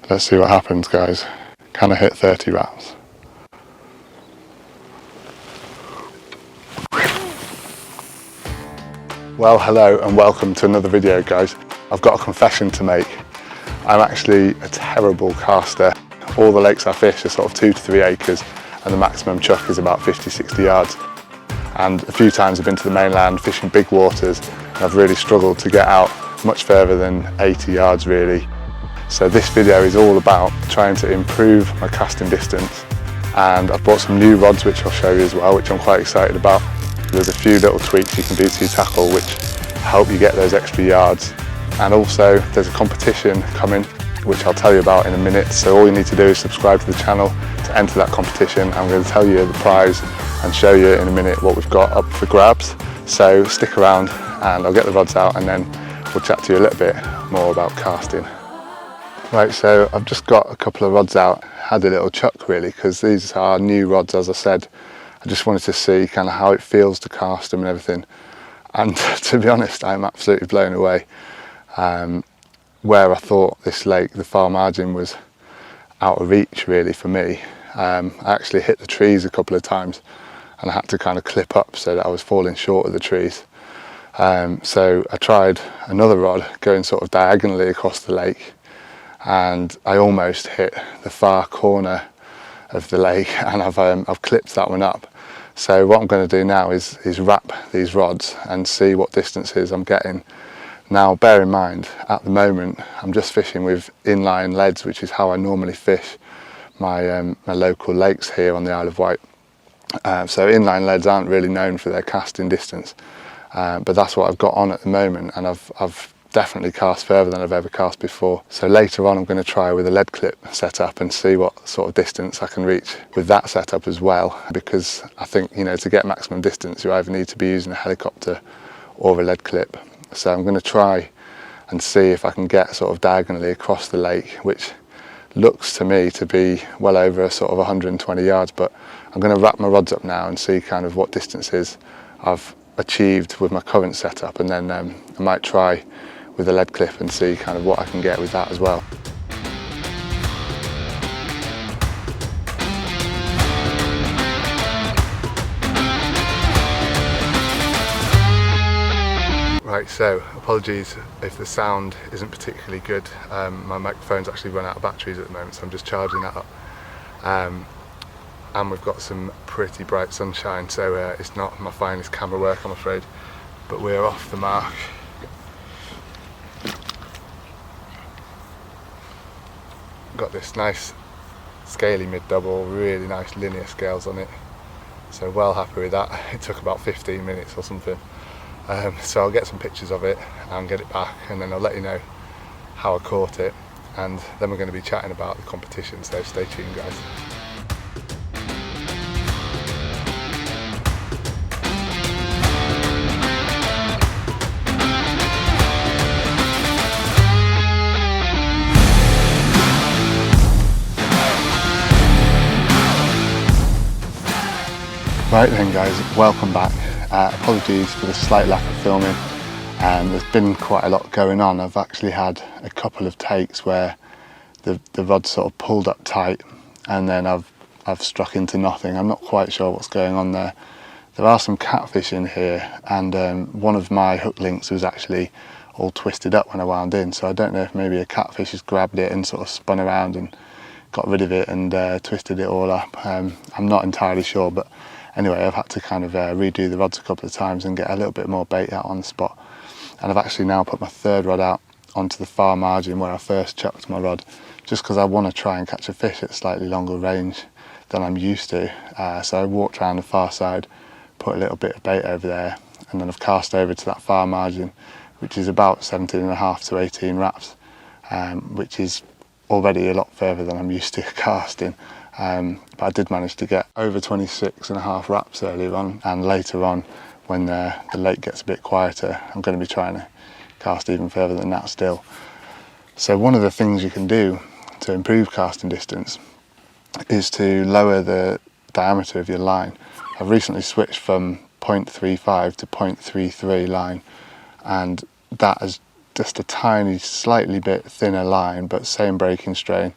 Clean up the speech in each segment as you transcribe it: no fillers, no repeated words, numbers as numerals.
Let's see what happens, guys. Can I hit 30 wraps? Well, hello and welcome to another video, guys. I've got a confession to make. I'm actually a terrible caster. All the lakes I fish are sort of 2 to 3 acres and the maximum chuck is about 50-60 yards. And a few times I've been to the mainland fishing big waters and I've really struggled to get out much further than 80 yards really. So this video is all about trying to improve my casting distance, and I've bought some new rods which I'll show you as well, which I'm quite excited about. There's a few little tweaks you can do to your tackle which help you get those extra yards. And also there's a competition coming which I'll tell you about in a minute, so all you need to do is subscribe to the channel to enter that competition. I'm going to tell you the prize and show you in a minute what we've got up for grabs. So stick around and I'll get the rods out and then we'll chat to you a little bit more about casting. Right, so I've just got a couple of rods out, had a little chuck really, because these are new rods as I said. I just wanted to see kind of how it feels to cast them and everything. And to be honest, I'm absolutely blown away. Where I thought this lake, the far margin, was out of reach really for me, I actually hit the trees a couple of times and I had to kind of clip up so that I was falling short of the trees. So I tried another rod going sort of diagonally across the lake and I almost hit the far corner of the lake and I've clipped that one up. So what I'm going to do now is wrap these rods and see what distances I'm getting. Now bear in mind, at the moment I'm just fishing with inline leads, which is how I normally fish my local lakes here on the Isle of Wight. So inline leads aren't really known for their casting distance, but that's what I've got on at the moment, and I've definitely cast further than I've ever cast before. So later on I'm going to try with a lead clip setup and see what sort of distance I can reach with that setup as well, because I think, you know, to get maximum distance you either need to be using a helicopter or a lead clip. So I'm going to try and see if I can get sort of diagonally across the lake, which looks to me to be well over sort of 120 yards, but I'm going to wrap my rods up now and see kind of what distances I've achieved with my current setup, and then I might try with a lead clip and see kind of what I can get with that as well. Right, so apologies if the sound isn't particularly good. My microphone's actually run out of batteries at the moment, so I'm just charging that up. And we've got some pretty bright sunshine, so it's not my finest camera work, I'm afraid, but we're off the mark. Got this nice scaly mid-double, really nice linear scales on it, so well happy with that. It took about 15 minutes or something. So I'll get some pictures of it and get it back, and then I'll let you know how I caught it, and then we're going to be chatting about the competition, so stay tuned guys. Right then guys, welcome back. Apologies for the slight lack of filming. There's been quite a lot going on. I've actually had a couple of takes where the rod sort of pulled up tight and then I've struck into nothing. I'm not quite sure what's going on there. There are some catfish in here, and one of my hook links was actually all twisted up when I wound in, so I don't know if maybe a catfish has grabbed it and sort of spun around and got rid of it and twisted it all up. I'm not entirely sure, but anyway, I've had to kind of redo the rods a couple of times and get a little bit more bait out on the spot. And I've actually now put my third rod out onto the far margin where I first chucked my rod, just because I want to try and catch a fish at slightly longer range than I'm used to. So I walked around the far side, put a little bit of bait over there, and then I've cast over to that far margin, which is about 17.5 to 18 wraps, which is already a lot further than I'm used to casting. But I did manage to get over 26.5 wraps earlier on, and later on when the lake gets a bit quieter I'm going to be trying to cast even further than that still. So one of the things you can do to improve casting distance is to lower the diameter of your line. I've recently switched from 0.35 to 0.33 line, and that has just a tiny, slightly bit thinner line, but same breaking strain,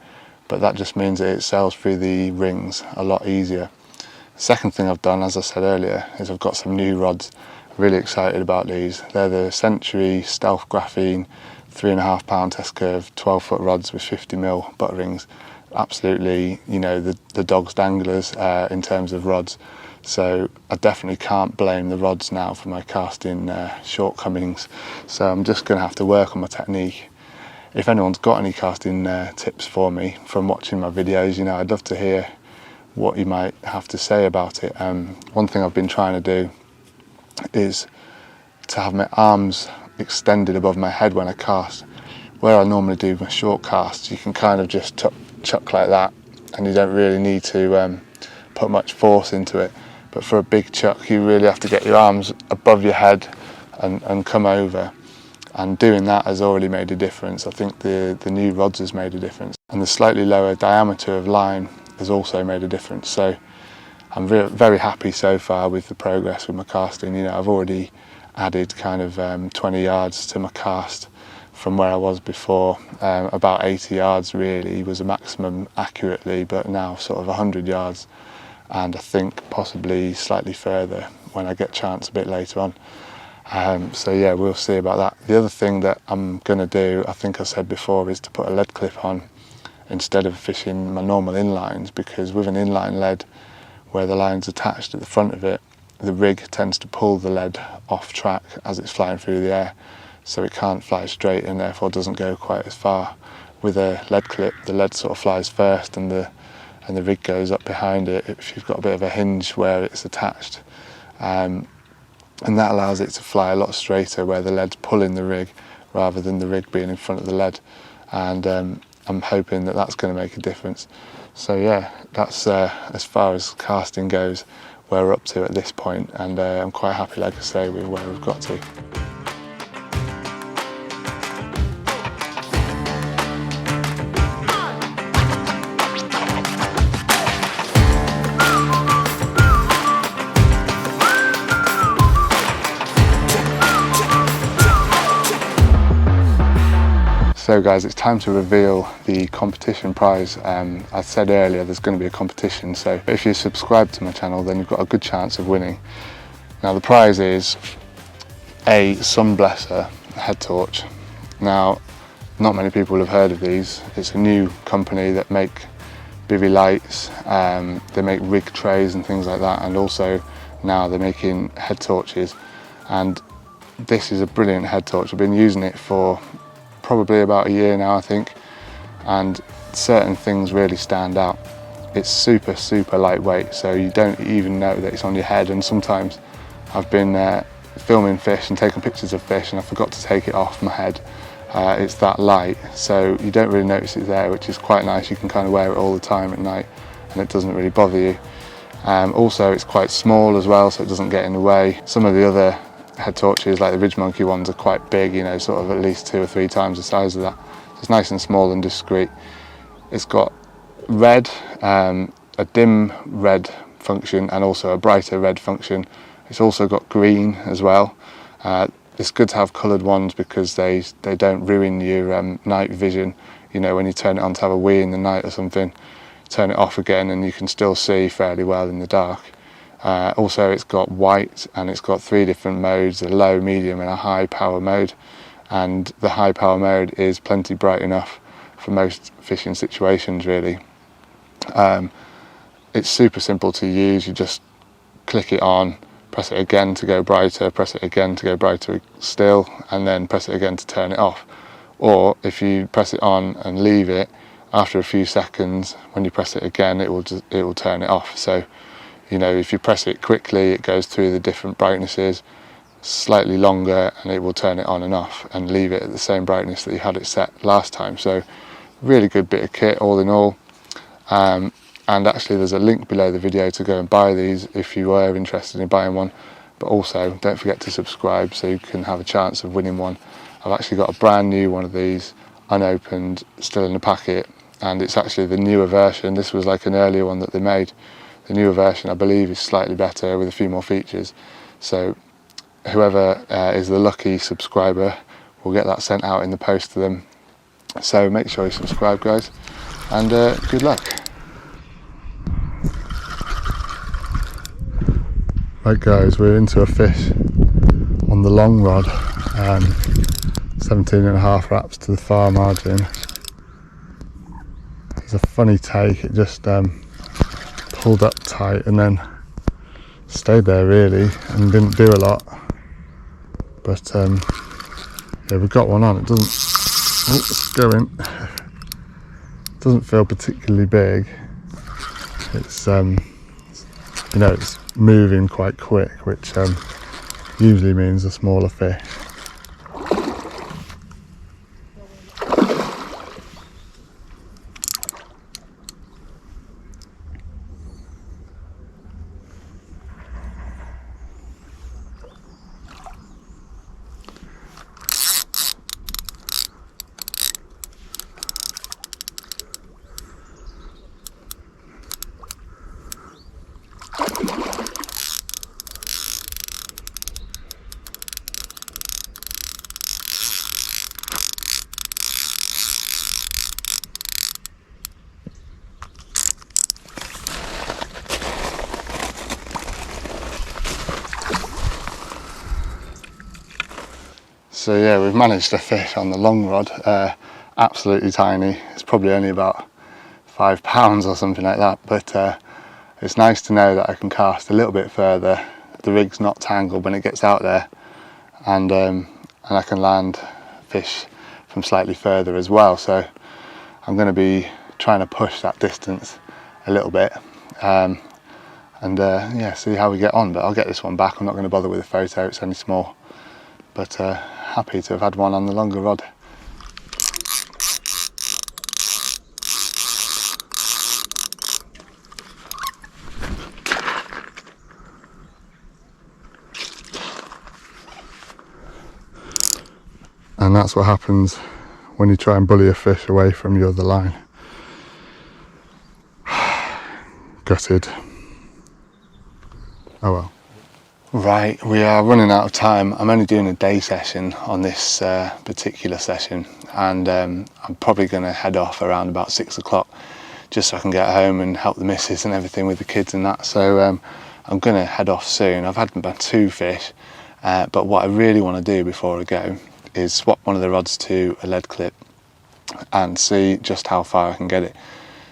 but that just means that it sails through the rings a lot easier. Second thing I've done, as I said earlier, is I've got some new rods. Really excited about these. They're the Century Stealth Graphene 3.5 pound test curve 12-foot rods with 50mm butt rings. Absolutely, you know, the dog's danglers in terms of rods. So I definitely can't blame the rods now for my casting shortcomings. So I'm just going to have to work on my technique. If anyone's got any casting tips for me from watching my videos, you know, I'd love to hear what you might have to say about it. One thing I've been trying to do is to have my arms extended above my head when I cast. Where I normally do my short casts, you can kind of just chuck like that, and you don't really need to put much force into it. But for a big chuck, you really have to get your arms above your head and come over. And doing that has already made a difference. I think the new rods has made a difference. And the slightly lower diameter of line has also made a difference. So I'm very happy so far with the progress with my casting. You know, I've already added kind of 20 yards to my cast from where I was before. About 80 yards really was a maximum accurately, but now sort of 100 yards. And I think possibly slightly further when I get a chance a bit later on. So yeah, we'll see about that. The other thing that I'm going to do, I think I said before, is to put a lead clip on instead of fishing my normal inlines, because with an inline lead where the line's attached at the front of it, the rig tends to pull the lead off track as it's flying through the air, so it can't fly straight and therefore doesn't go quite as far. With a lead clip, the lead sort of flies first and the rig goes up behind it if you've got a bit of a hinge where it's attached. And that allows it to fly a lot straighter where the lead's pulling the rig rather than the rig being in front of the lead. And I'm hoping that that's going to make a difference. So yeah, that's as far as casting goes, where we're up to at this point, and I'm quite happy, like I say, with where we've got to. So guys, it's time to reveal the competition prize. I said earlier there's going to be a competition, so if you subscribe to my channel then you've got a good chance of winning. Now the prize is a sunblesa head torch. Now not many people have heard of these. It's a new company that make bivvy lights, they make rig trays and things like that, and also now they're making head torches. And this is a brilliant head torch. I've been using it for probably about a year now, I think, and certain things really stand out. It's super lightweight, so you don't even know that it's on your head. And sometimes I've been filming fish and taking pictures of fish and I forgot to take it off my head. It's that light, so you don't really notice it there, which is quite nice. You can kind of wear it all the time at night and it doesn't really bother you. Also it's quite small as well, so it doesn't get in the way. Some of the other head torches, like the Ridge Monkey ones, are quite big, you know, sort of at least 2 or 3 times the size of that. So it's nice and small and discreet. It's got red, a dim red function and also a brighter red function. It's also got green as well. It's good to have coloured ones because they don't ruin your night vision. You know, when you turn it on to have a wee in the night or something, turn it off again and you can still see fairly well in the dark. Also it's got white, and it's got 3 different modes, a low, medium and a high power mode, and the high power mode is plenty bright enough for most fishing situations really. It's super simple to use. You just click it on, press it again to go brighter, press it again to go brighter still, and then press it again to turn it off. Or if you press it on and leave it, after a few seconds when you press it again it will turn it off. So you know, if you press it quickly, it goes through the different brightnesses, slightly longer, and it will turn it on and off and leave it at the same brightness that you had it set last time. So really good bit of kit all in all. And actually there's a link below the video to go and buy these if you were interested in buying one. But also don't forget to subscribe so you can have a chance of winning one. I've actually got a brand new one of these, unopened, still in the packet, and it's actually the newer version. This was like an earlier one that they made. The newer version, I believe, is slightly better with a few more features. So whoever is the lucky subscriber we'll get that sent out in the post to them. So make sure you subscribe, guys, and good luck. Right guys, we're into a fish on the long rod, 17.5 wraps to the far margin. It's a funny take, it just pulled up tight and then stayed there really and didn't do a lot. But yeah, we've got one on. It doesn't, oh, it's going. Doesn't feel particularly big. It's you know, it's moving quite quick, which usually means a smaller fish. So yeah, we've managed a fish on the long rod, absolutely tiny. It's probably only about 5 pounds or something like that, but it's nice to know that I can cast a little bit further. The rig's not tangled when it gets out there, and I can land fish from slightly further as well. So I'm going to be trying to push that distance a little bit, and yeah, see how we get on. But I'll get this one back. I'm not going to bother with a photo, it's only small, but happy to have had one on the longer rod. And that's what happens when you try and bully a fish away from your other line. Gutted. Oh well. Right, we are running out of time. I'm only doing a day session on this particular session, and I'm probably going to head off around about 6 o'clock just so I can get home and help the missus and everything with the kids and that. So I'm going to head off soon. I've had about 2 fish, but what I really want to do before I go is swap one of the rods to a lead clip and see just how far I can get it.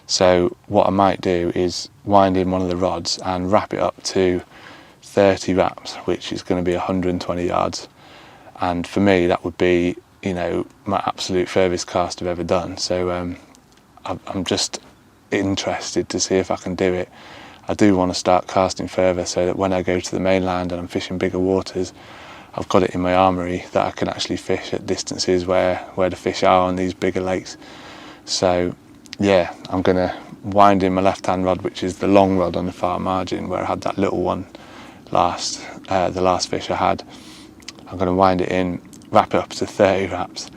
So what I might do is wind in one of the rods and wrap it up to 30 wraps, which is going to be 120 yards, and for me that would be, you know, my absolute furthest cast I've ever done. So I'm just interested to see if I can do it. I do want to start casting further so that when I go to the mainland and I'm fishing bigger waters, I've got it in my armoury that I can actually fish at distances where the fish are on these bigger lakes. So yeah, I'm going to wind in my left hand rod, which is the long rod on the far margin where I had that little one the last fish I had. I'm going to wind it in, wrap it up to 30 wraps,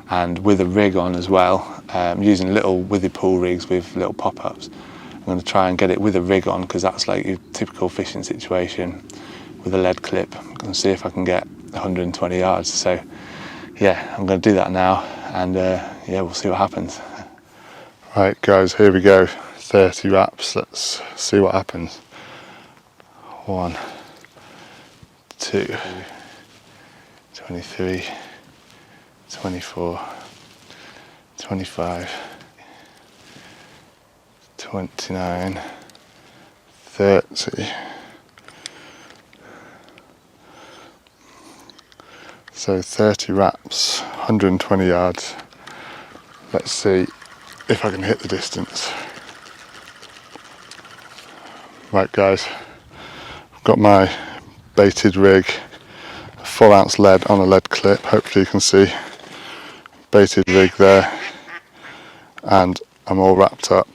and with a rig on as well, using little withy pool rigs with little pop-ups. I'm going to try and get it with a rig on, because that's like your typical fishing situation with a lead clip. I'm going to see if I can get 120 yards. So yeah, I'm going to do that now, and yeah, we'll see what happens. Right guys, here we go, 30 wraps. Let's see what happens. 1, 2, 23, 24, 25, 29, 30. So 30 wraps, 120 yards. Let's see if I can hit the distance. Right guys, I've got my baited rig, a 4 ounce lead on a lead clip. Hopefully you can see baited rig there, and I'm all wrapped up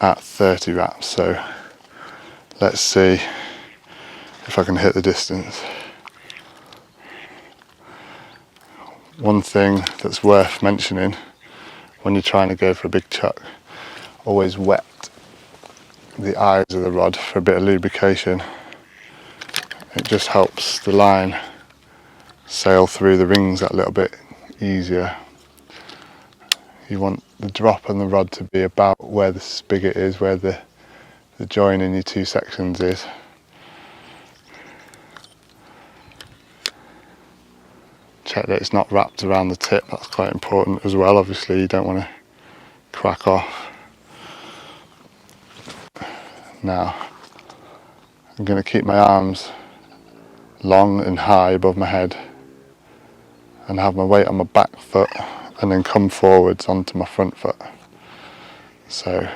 at 30 wraps. So let's see if I can hit the distance. One thing that's worth mentioning when you're trying to go for a big chuck, always wet the eyes of the rod for a bit of lubrication. It just helps the line sail through the rings that little bit easier. You want the drop on the rod to be about where the spigot is, where the join in your two sections is. Check that it's not wrapped around the tip, that's quite important as well. Obviously you don't want to crack off. Now I'm going to keep my arms long and high above my head and have my weight on my back foot and then come forwards onto my front foot. So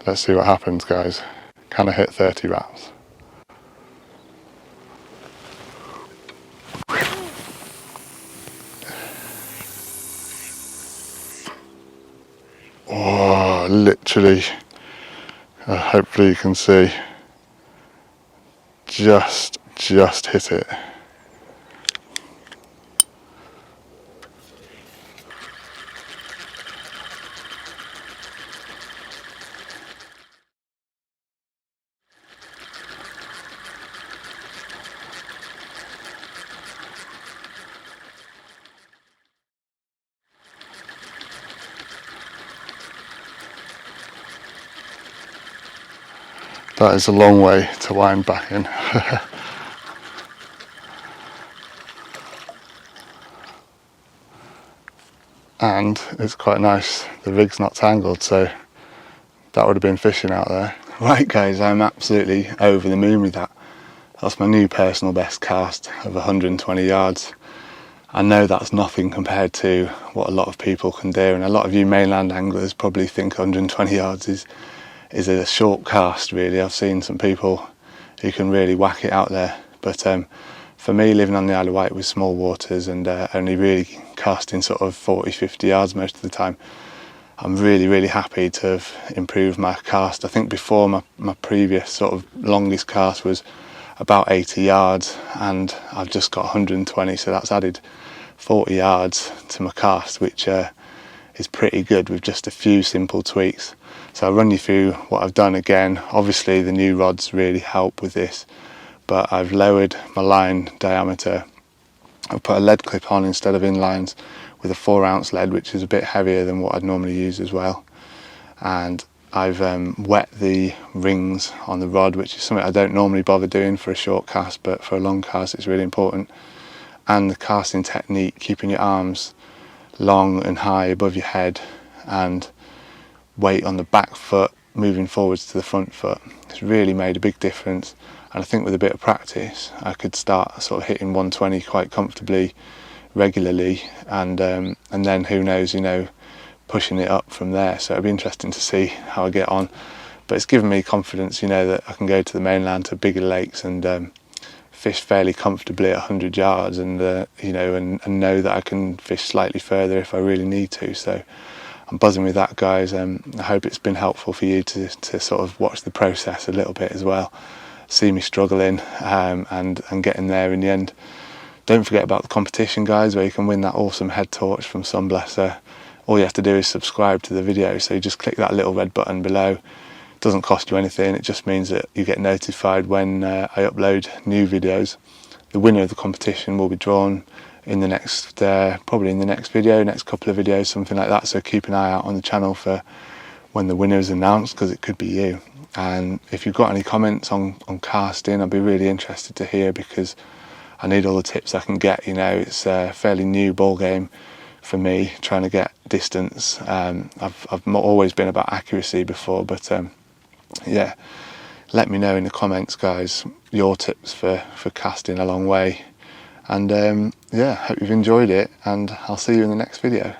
let's see what happens, guys. Can I hit 30 wraps? Oh, literally, hopefully you can see, just hit it. That is a long way to wind back in. And it's quite nice, the rig's not tangled, so that would have been fishing out there. Right guys, I'm absolutely over the moon with that. That's my new personal best cast of 120 yards. I know that's nothing compared to what a lot of people can do, and a lot of you mainland anglers probably think 120 yards is a short cast really. I've seen some people who can really whack it out there, but for me, living on the Isle of Wight with small waters and only really casting sort of 40-50 yards most of the time, I'm really happy to have improved my cast. I think before my previous sort of longest cast was about 80 yards and I've just got 120, so that's added 40 yards to my cast, which is pretty good with just a few simple tweaks. So I'll run you through what I've done again. Obviously the new rods really help with this, but I've lowered my line diameter. I've put a lead clip on instead of inlines with a 4-ounce lead, which is a bit heavier than what I'd normally use as well. And I've wet the rings on the rod, which is something I don't normally bother doing for a short cast, but for a long cast it's really important. And the casting technique, keeping your arms long and high above your head and weight on the back foot moving forwards to the front foot, it's really made a big difference. And I think with a bit of practice I could start sort of hitting 120 quite comfortably regularly, and then who knows, you know, pushing it up from there. So it'll be interesting to see how I get on, but it's given me confidence, you know, that I can go to the mainland, to bigger lakes, and fish fairly comfortably at 100 yards, and you know, and know that I can fish slightly further if I really need to. So I'm buzzing with that, guys. I hope it's been helpful for you to sort of watch the process a little bit as well, see me struggling and getting there in the end. Don't forget about the competition, guys, where you can win that awesome head torch from Sunblesa. All you have to do is subscribe to the video, so you just click that little red button below. It doesn't cost you anything, it just means that you get notified when I upload new videos. The winner of the competition will be drawn in the next, probably in the next video, next couple of videos, something like that. So keep an eye out on the channel for when the winner is announced, because it could be you. And if you've got any comments on casting, I'd be really interested to hear, because I need all the tips I can get. You know, it's a fairly new ball game for me, trying to get distance. I've always been about accuracy before, but yeah, let me know in the comments, guys, your tips for casting a long way. And yeah, hope you've enjoyed it, and I'll see you in the next video.